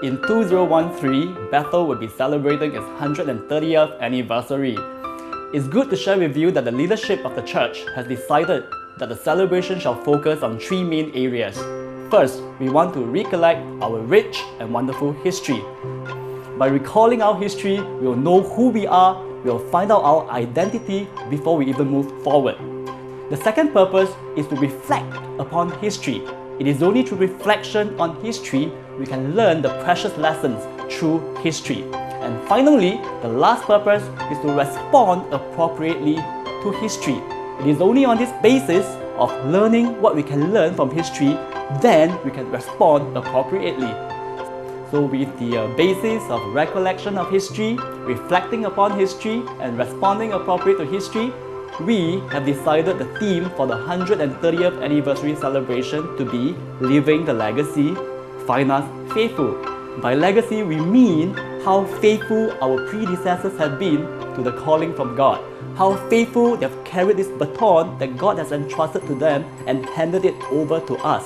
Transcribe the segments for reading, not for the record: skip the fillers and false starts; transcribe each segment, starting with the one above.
In 2013, Bethel will be celebrating its 130th anniversary. It's good to share with you that the leadership of the church has decided that the celebration shall focus on three main areas. First, we want to recollect our rich and wonderful history. By recalling our history, we will know who we are, we will find out our identity before we even move forward. The second purpose is to reflect upon history. It is only through reflection on history we can learn the precious lessons through history. And finally, the last purpose is to respond appropriately to history. It is only on this basis of learning what we can learn from history, then we can respond appropriately. So with the basis of recollection of history, reflecting upon history, and responding appropriate to history, we have decided the theme for the 130th anniversary celebration to be Living the Legacy, Find Us Faithful. By legacy, we mean how faithful our predecessors have been to the calling from God, how faithful they have carried this baton that God has entrusted to them and handed it over to us.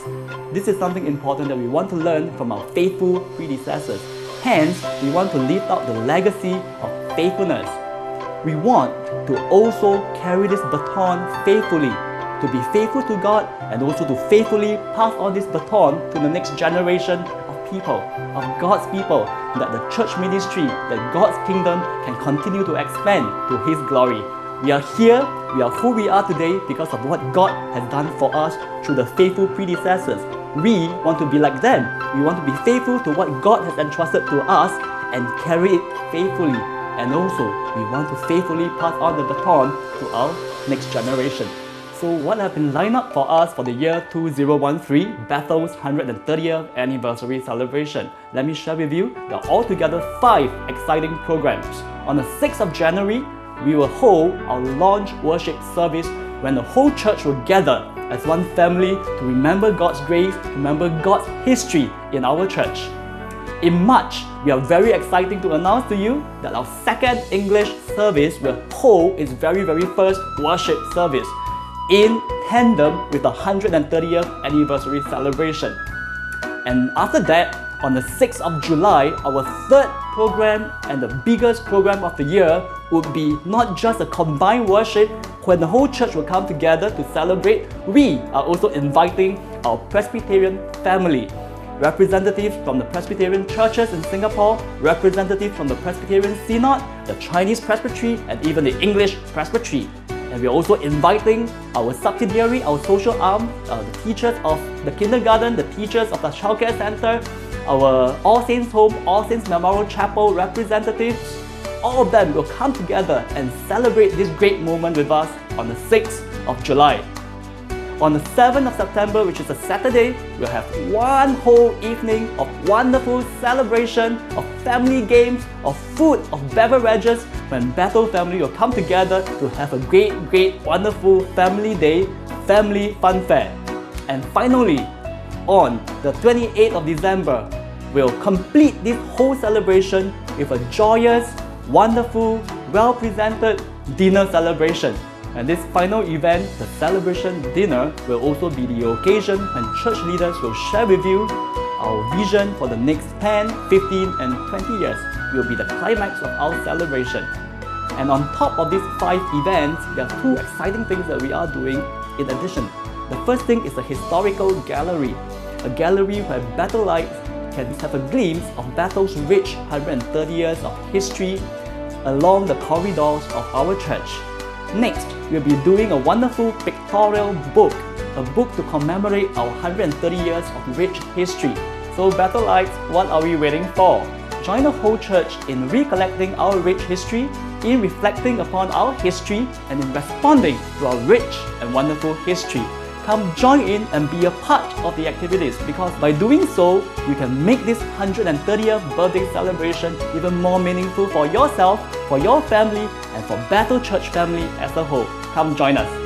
This is something important that we want to learn from our faithful predecessors. Hence, we want to live out the legacy of faithfulness. We want to also carry this baton faithfully, to be faithful to God and also to faithfully pass on this baton to the next generation of people, of God's people, that the church ministry, that God's kingdom can continue to expand to His glory. We are here, we are who we are today because of what God has done for us through the faithful predecessors. We want to be like them. We want to be faithful to what God has entrusted to us and carry it faithfully. And also, we want to faithfully pass on the baton to our next generation. So what have been lined up for us for the year 2013, Bethel's 130th anniversary celebration? Let me share with you the altogether 5 exciting programs. On the 6th of January, we will hold our launch worship service when the whole church will gather as one family to remember God's grace, to remember God's history in our church. In March, we are very excited to announce to you that our second English service will hold its very first worship service in tandem with the 130th anniversary celebration. And after that, on the 6th of July, our third program and the biggest program of the year would be not just a combined worship when the whole church will come together to celebrate. We are also inviting our Presbyterian family, representatives from the Presbyterian churches in Singapore, representatives from the Presbyterian Synod, the Chinese Presbytery, and even the English Presbytery. And we are also inviting our subsidiary, our social arm, the teachers of the kindergarten, the teachers of the childcare center, our All Saints Home, All Saints Memorial Chapel representatives. All of them will come together and celebrate this great moment with us on the 6th of July. On the 7th of September, which is a Saturday, we'll have one whole evening of wonderful celebration, of family games, of food, of beverages, when Bethel family will come together to have a great, wonderful family day, family fun fair. And finally, on the 28th of December, we'll complete this whole celebration with a joyous, wonderful, well-presented dinner celebration. And this final event, the celebration dinner, will also be the occasion when church leaders will share with you our vision for the next 10, 15 and 20 years. It will be the climax of our celebration. And on top of these 5 events, there are 2 exciting things that we are doing in addition. The first thing is a historical gallery, a gallery where Bethelites can have a glimpse of Bethel's rich 130 years of history along the corridors of our church. Next, we'll be doing a wonderful pictorial book, a book to commemorate our 130 years of rich history. So Bethelites, what are we waiting for? Join the whole church in recollecting our rich history, in reflecting upon our history, and in responding to our rich and wonderful history. Come join in and be a part of the activities, because by doing so, you can make this 130th birthday celebration even more meaningful for yourself, for your family, and for Bethel Church family as a whole. Come join us.